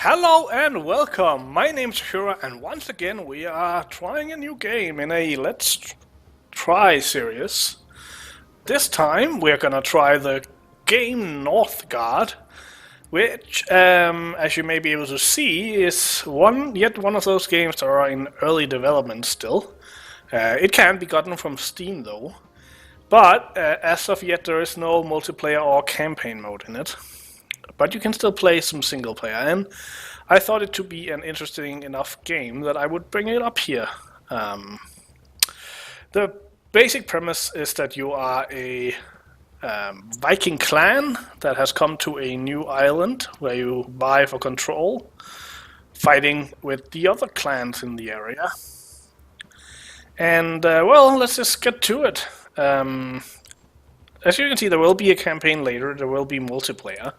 Hello and welcome. My name's Shura, and once again we are trying a new game in a Let's Try series. This time we're gonna try the game Northgard, which, as you may be able to see, is yet one of those games that are in early development still. It can be gotten from Steam though, but as of yet there is no multiplayer or campaign mode in it. But you can still play some single player, and I thought it to be an interesting enough game that I would bring it up here. The basic premise is that you are a Viking clan that has come to a new island where you vie for control, fighting with the other clans in the area. And, well, let's just get to it. As you can see, there will be a campaign later, there will be multiplayer,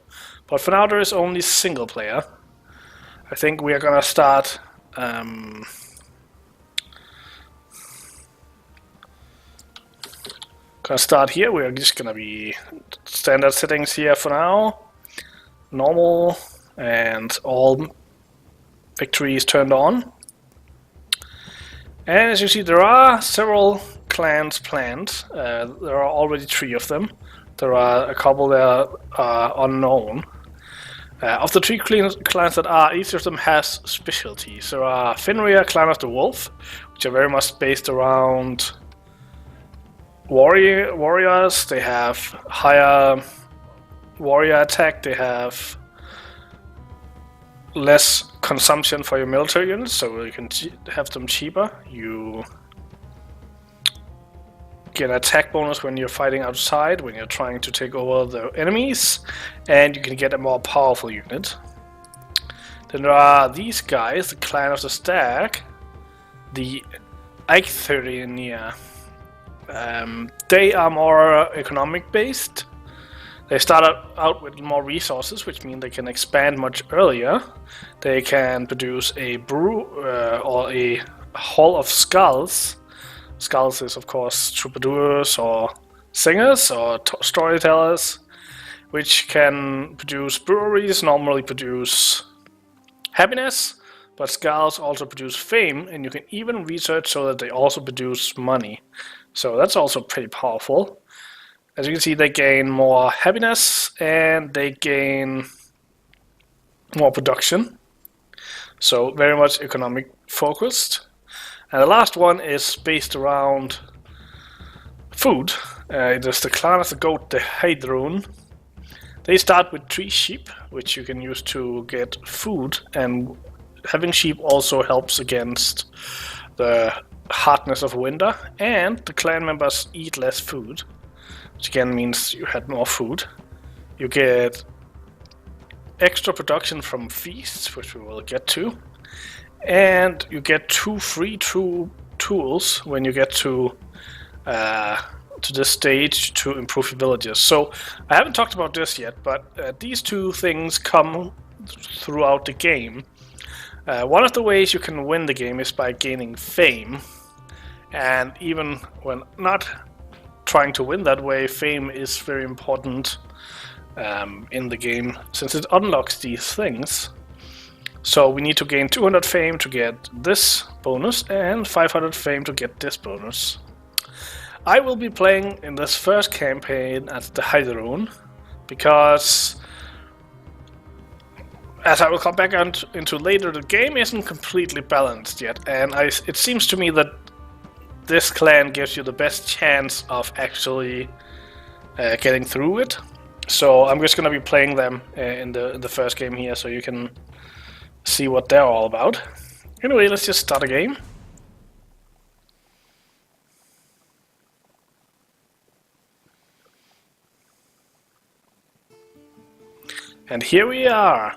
but for now there is only single player. I think we are gonna start here. We are just gonna be standard settings here for now, normal, and all victories turned on. And as you see, there are several clans planned. There are already 3 of them. There are a couple that are unknown. Of the 3 clans that are, each of them has specialties. There are Fenrir, Clan of the Wolf, which are very much based around warriors. They have higher warrior attack. They have less consumption for your military units, so you can have them cheaper. You get an attack bonus when you're fighting outside, when you're trying to take over the enemies, and you can get a more powerful unit. Then there are these guys, the Clan of the Stag, the Eichtherinia. They are more economic based. They start out with more resources, which means they can expand much earlier. They can produce a brew or a hall of skulls. Skulls is, of course, troubadours or singers or storytellers, which can produce breweries, normally produce happiness, but skulls also produce fame, and you can even research so that they also produce money. So that's also pretty powerful. As you can see, they gain more happiness and they gain more production. So very much economic focused. And the last one is based around food. It is the Clan of the Goat, the Heidrun. They start with 3 sheep, which you can use to get food, and having sheep also helps against the hardness of winter, and the clan members eat less food, which again means you had more food. You get extra production from feasts, which we will get to. And you get 2 free tools when you get to this stage to improve your villages. So I haven't talked about this yet, but these 2 things come throughout the game. One of the ways you can win the game is by gaining fame, and even when not trying to win that way, fame is very important in the game since it unlocks these things. So we need to gain 200 fame to get this bonus and 500 fame to get this bonus. I will be playing in this first campaign as the Heidrun because, as I will come back into later, the game isn't completely balanced yet, and it seems to me that this clan gives you the best chance of actually getting through it. So I'm just going to be playing them in the first game here, so you can see what they're all about. Anyway, let's just start a game. And here we are.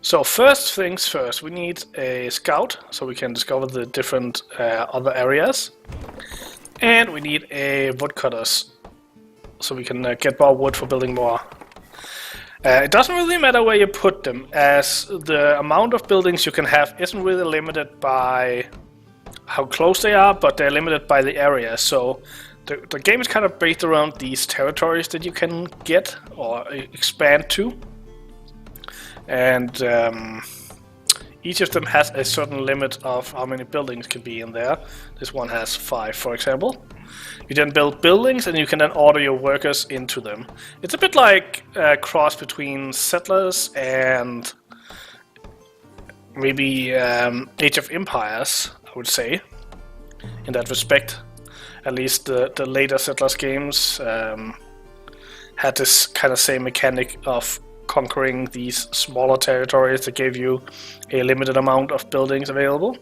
So first things first, we need a scout so we can discover the different other areas. And we need a woodcutters so we can get more wood for building more. It doesn't really matter where you put them, as the amount of buildings you can have isn't really limited by how close they are, but they're limited by the area. So the game is kind of based around these territories that you can get or expand to. And Each of them has a certain limit of how many buildings can be in there. This one has 5, for example. You then build buildings and you can then order your workers into them. It's a bit like a cross between Settlers and maybe Age of Empires, I would say, in that respect. At least the later Settlers games had this kind of same mechanic of conquering these smaller territories that gave you a limited amount of buildings available.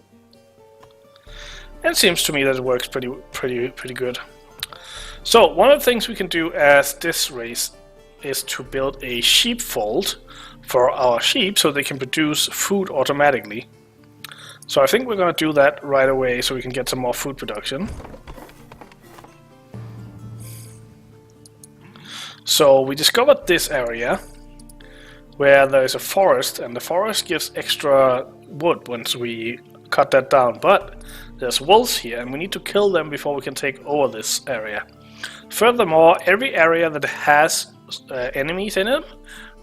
And it seems to me that it works pretty good. So one of the things we can do as this race is to build a sheepfold for our sheep so they can produce food automatically. So I think we're going to do that right away so we can get some more food production. So we discovered this area where there is a forest, and the forest gives extra wood once we cut that down. But there's wolves here, and we need to kill them before we can take over this area. Furthermore, every area that has enemies in it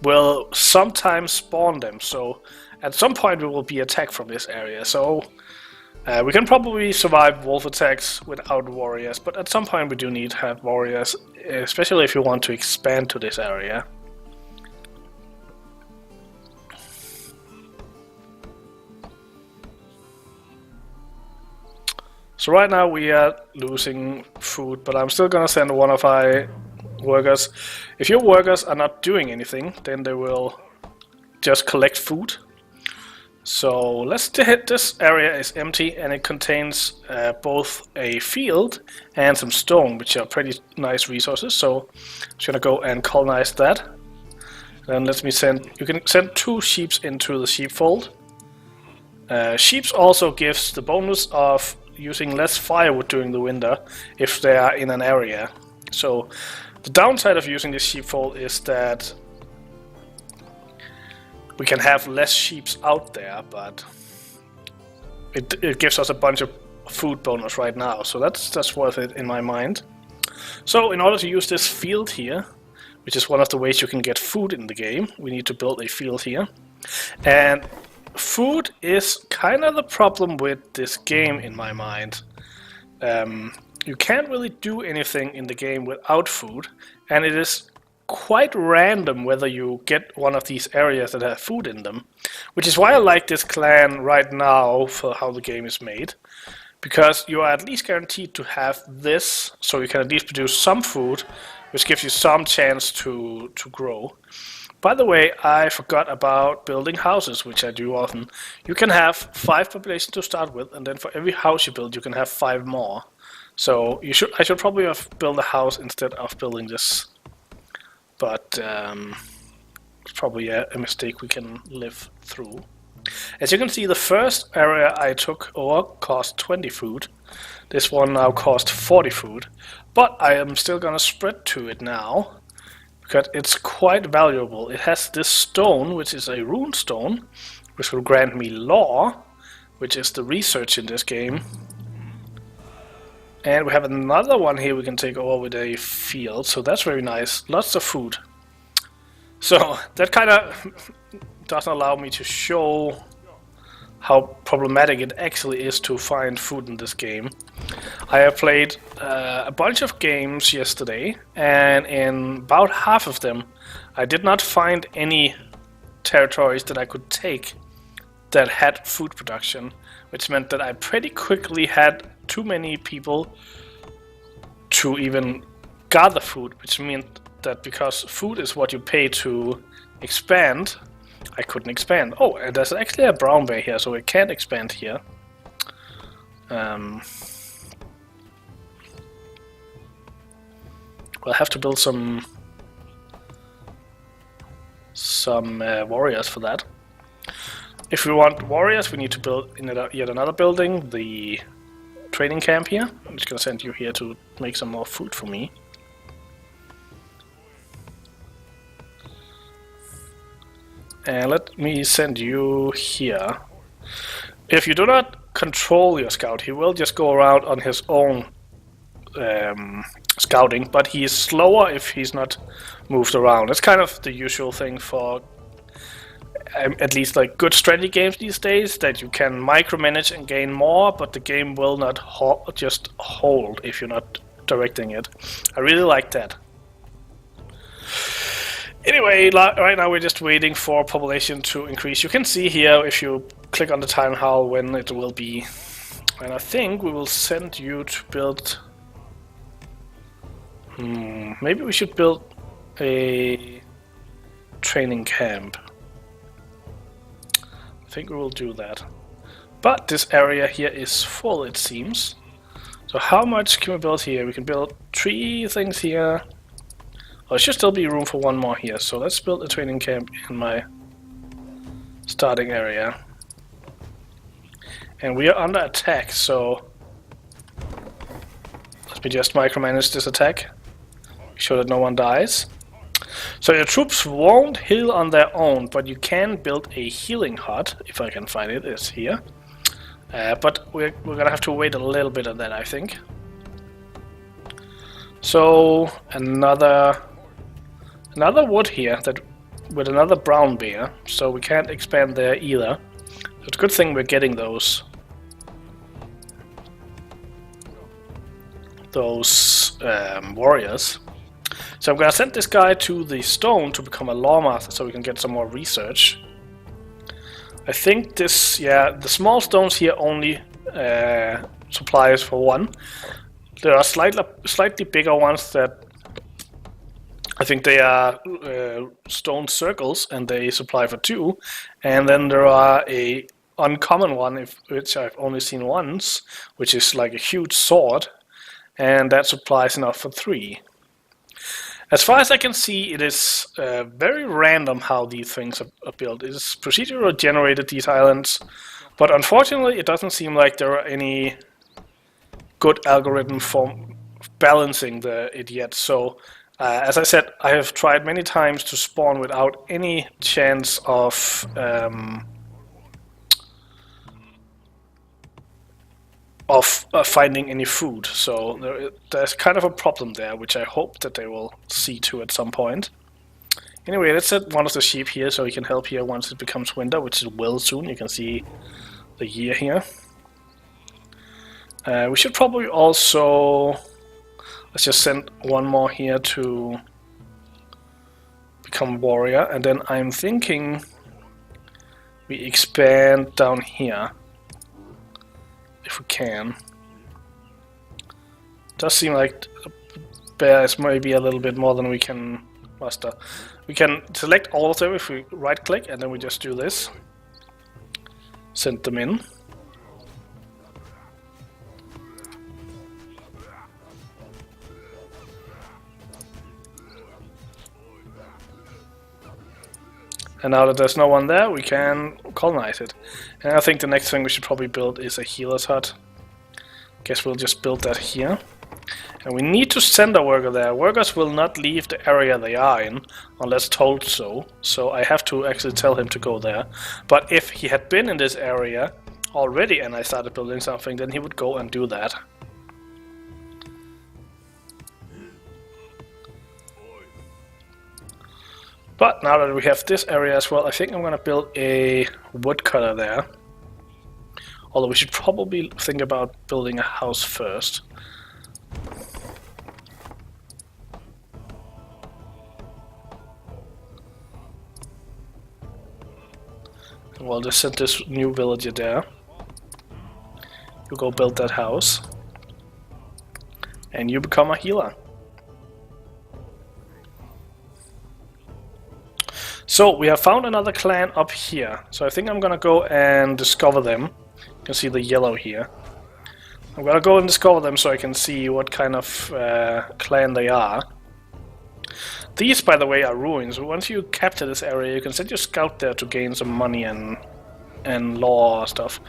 will sometimes spawn them. So at some point we will be attacked from this area. So we can probably survive wolf attacks without warriors, but at some point we do need to have warriors, especially if you want to expand to this area. So right now we are losing food, but I'm still gonna send one of my workers. If your workers are not doing anything, then they will just collect food. So let's hit this area is empty, and it contains both a field and some stone, which are pretty nice resources. So I'm just gonna go and colonize that. Then let me send. You can send 2 sheep into the sheepfold. Sheep also gives the bonus of using less firewood during the winter if they are in an area. So the downside of using this sheepfold is that we can have less sheep out there, but it gives us a bunch of food bonus right now, so that's worth it in my mind. So in order to use this field here, which is one of the ways you can get food in the game, we need to build a field here. And food is kind of the problem with this game in my mind. You can't really do anything in the game without food, and it is quite random whether you get one of these areas that have food in them, which is why I like this clan right now for how the game is made, because you are at least guaranteed to have this, so you can at least produce some food, which gives you some chance to grow. By the way, I forgot about building houses, which I do often. You can have 5 population to start with, and then for every house you build, you can have 5 more. So I should probably have built a house instead of building this. But it's probably a mistake we can live through. As you can see, the first area I took over cost 20 food. This one now cost 40 food. But I am still gonna spread to it now, because it's quite valuable. It has this stone, which is a rune stone, which will grant me law, which is the research in this game. And we have another one here we can take over with a field, so that's very nice. Lots of food. So that kind of doesn't allow me to show how problematic it actually is to find food in this game. I have played a bunch of games yesterday, and in about half of them I did not find any territories that I could take that had food production, which meant that I pretty quickly had too many people to even gather food, which meant that because food is what you pay to expand, I couldn't expand. Oh, and there's actually a brown bear here, so it can't expand here. We'll have to build some warriors for that. If we want warriors, we need to build yet another building, the training camp here. I'm just gonna send you here to make some more food for me. And let me send you here. If you do not control your scout, he will just go around on his own scouting, but he is slower if he's not moved around. It's kind of the usual thing for at least like good strategy games these days, that you can micromanage and gain more, but the game will not just hold if you're not directing it. I really like that. Anyway, right now we're just waiting for population to increase. You can see here if you click on the town hall when it will be. And I think we will send you to build... maybe we should build a training camp. I think we will do that. But this area here is full, it seems. So how much can we build here? We can build 3 things here. There should still be room for 1 more here. So let's build a training camp in my starting area. And we are under attack, so let me just micromanage this attack. Make sure that no one dies. So your troops won't heal on their own, but you can build a healing hut, if I can find it. It's here. But we're gonna have to wait a little bit on that, I think. So another wood here that with another brown bear, so we can't expand there either. So it's a good thing we're getting those warriors. So I'm gonna send this guy to the stone to become a lawmaster so we can get some more research. I think this, yeah, the small stones here only supply us for 1. There are slightly bigger ones that I think they are stone circles and they supply for 2. And then there are a uncommon one, which I've only seen once, which is like a huge sword, and that supplies enough for 3. As far as I can see, it is very random how these things are built. It is procedurally generated, these islands, but unfortunately it doesn't seem like there are any good algorithm for balancing it yet. So, as I said, I have tried many times to spawn without any chance of finding any food, so there's kind of a problem there, which I hope that they will see to at some point. Anyway, let's set one of the sheep here so he can help here once it becomes winter, which it will soon. You can see the year here. We should probably also... let's just send 1 more here to become warrior, and then I'm thinking we expand down here. If we can. Does seem like bear is maybe a little bit more than we can muster. We can select all of them if we right click and then we just do this. Send them in. And now that there's no one there, we can colonize it. And I think the next thing we should probably build is a healer's hut. Guess we'll just build that here. And we need to send a worker there. Workers will not leave the area they are in unless told so. So I have to actually tell him to go there. But if he had been in this area already and I started building something, then he would go and do that. But now that we have this area as well, I think I'm going to build a woodcutter there. Although we should probably think about building a house first. And we'll just send this new villager there. You go build that house. And you become a healer. So we have found another clan up here. So I think I'm gonna go and discover them. You can see the yellow here. I'm gonna go and discover them so I can see what kind of clan they are. These, by the way, are ruins. Once you capture this area, you can send your scout there to gain some money and lore stuff.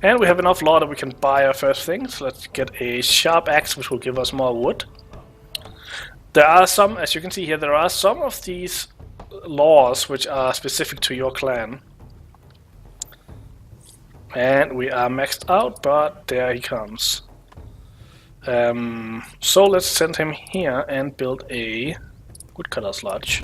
And we have enough lore that we can buy our first things. Let's get a sharp axe, which will give us more wood. There are some, as you can see here, there are some of these laws which are specific to your clan. And we are maxed out, but there he comes. So let's send him here and build a woodcutter's lodge.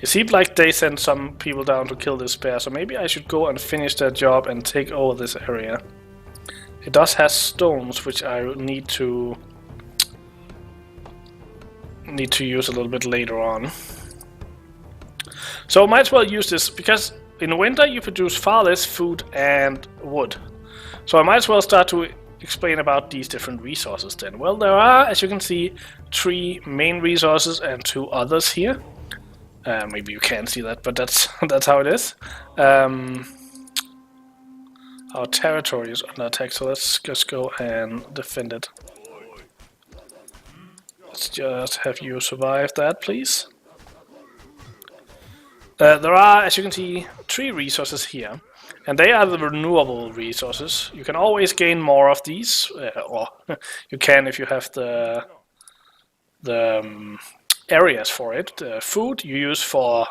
It seemed like they sent some people down to kill this bear, so maybe I should go and finish that job and take over this area. It does have stones, which I need to use a little bit later on. So I might as well use this, because in winter you produce far less food and wood. So I might as well start to explain about these different resources then. Well, there are, as you can see, 3 main resources and 2 others here. Maybe you can't see that, but that's how it is. Our territory is under attack, so let's just go and defend it. Let's just have you survive that, please. There are, as you can see, 3 resources here, and they are the renewable resources. You can always gain more of these, or you can if you have the areas for it. Food you use for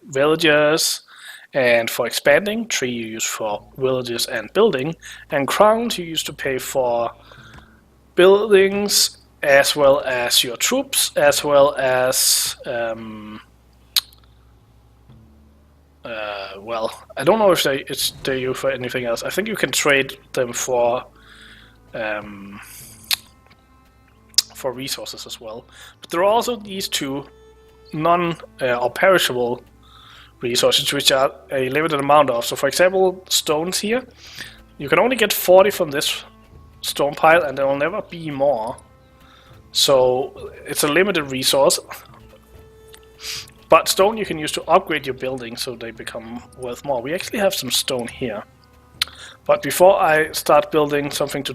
villages and for expanding. Tree you use for villages and building. And crowns you use to pay for buildings as well as your troops, as well as well, I don't know if they use for anything else. I think you can trade them for resources as well. But there are also these 2 or perishable resources, which are a limited amount of. So for example, stones here, you can only get 40 from this stone pile, and there will never be more. So it's a limited resource. But stone you can use to upgrade your buildings so they become worth more. We actually have some stone here. But before I start building something to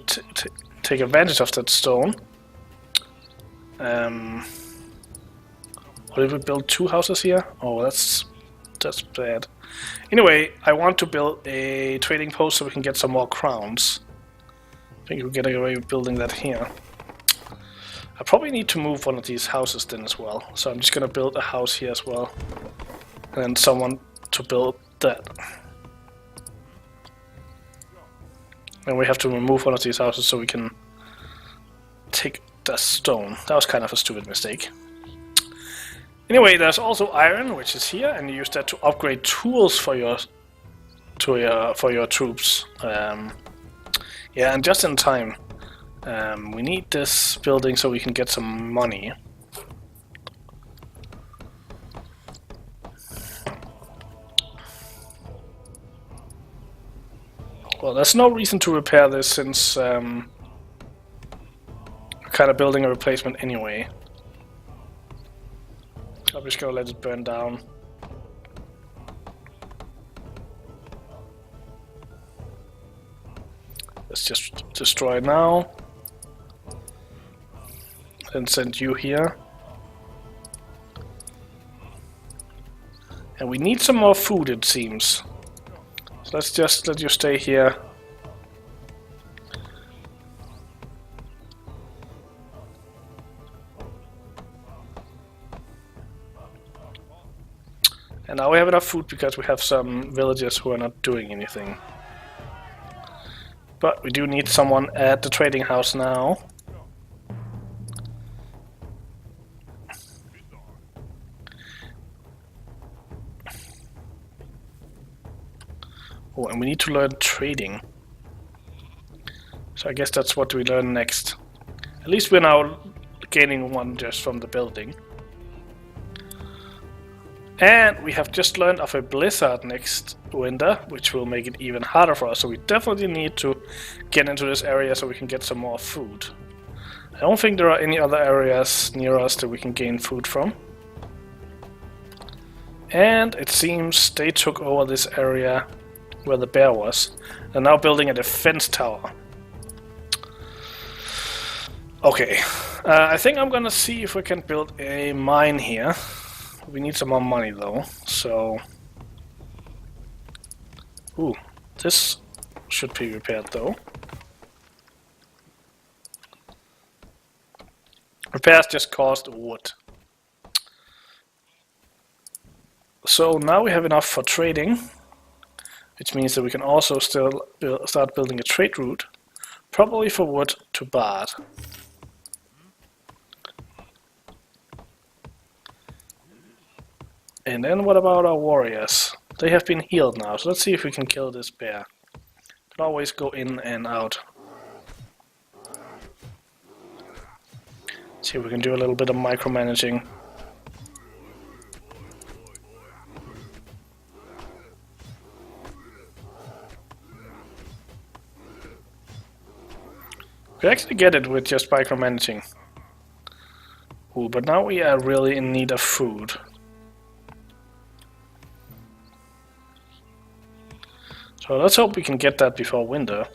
take advantage of that stone, did we build 2 houses here? Oh, that's bad. Anyway, I want to build a trading post so we can get some more crowns. I think we're getting away with building that here. I probably need to move one of these houses then as well. So I'm just gonna build a house here as well. And then someone to build that. And we have to remove one of these houses so we can take the stone. That was kind of a stupid mistake. Anyway, there's also iron, which is here, and you use that to upgrade tools for your troops. Yeah, and just in time. We need this building so we can get some money. Well, there's no reason to repair this since we're kind of building a replacement anyway. I'm just gonna let it burn down. Let's just destroy it now. And send you here. And we need some more food, it seems. So let's just let you stay here. And now we have enough food because we have some villagers who are not doing anything. But we do need someone at the trading house now. Oh, and we need to learn trading. So I guess that's what we learn next. At least we're now gaining one just from the building. And we have just learned of a blizzard next winter, which will make it even harder for us. So we definitely need to get into this area so we can get some more food. I don't think there are any other areas near us that we can gain food from. And it seems they took over this area where the bear was. They're now building a defense tower. Okay, I think I'm gonna see if we can build a mine here. We need some more money though, so... Ooh, this should be repaired though. Repairs just cost wood. So now we have enough for trading, which means that we can also still start building a trade route, probably for wood to Bard. And then what about our warriors? They have been healed now, so let's see if we can kill this bear. Can always go in and out. See if we can do a little bit of micromanaging. We actually get it with just micromanaging. Ooh, but now we are really in need of food. So let's hope we can get that before winter.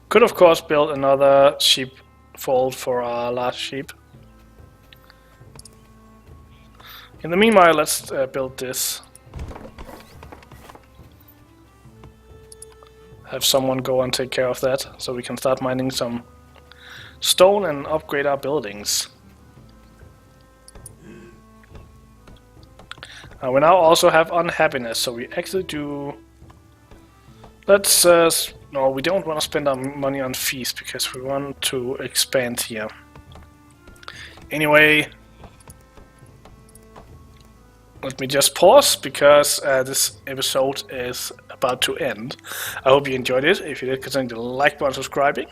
Could of course build another sheep fold for our last sheep. In the meanwhile, let's build this. Have someone go and take care of that, so we can start mining some stone and upgrade our buildings. We now also have unhappiness, so we actually do... Let's... no, we don't want to spend our money on feast, because we want to expand here. Anyway... Let me just pause, because this episode is about to end. I hope you enjoyed it. If you did, consider the like button, subscribing.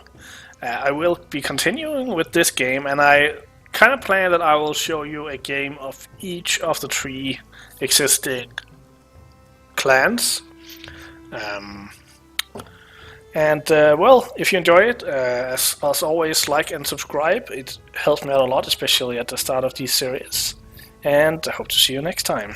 I will be continuing with this game, and I kind of plan that I will show you a game of each of the 3 existing clans. Well, if you enjoy it, as always, like and subscribe. It helps me out a lot, especially at the start of these series. And I hope to see you next time.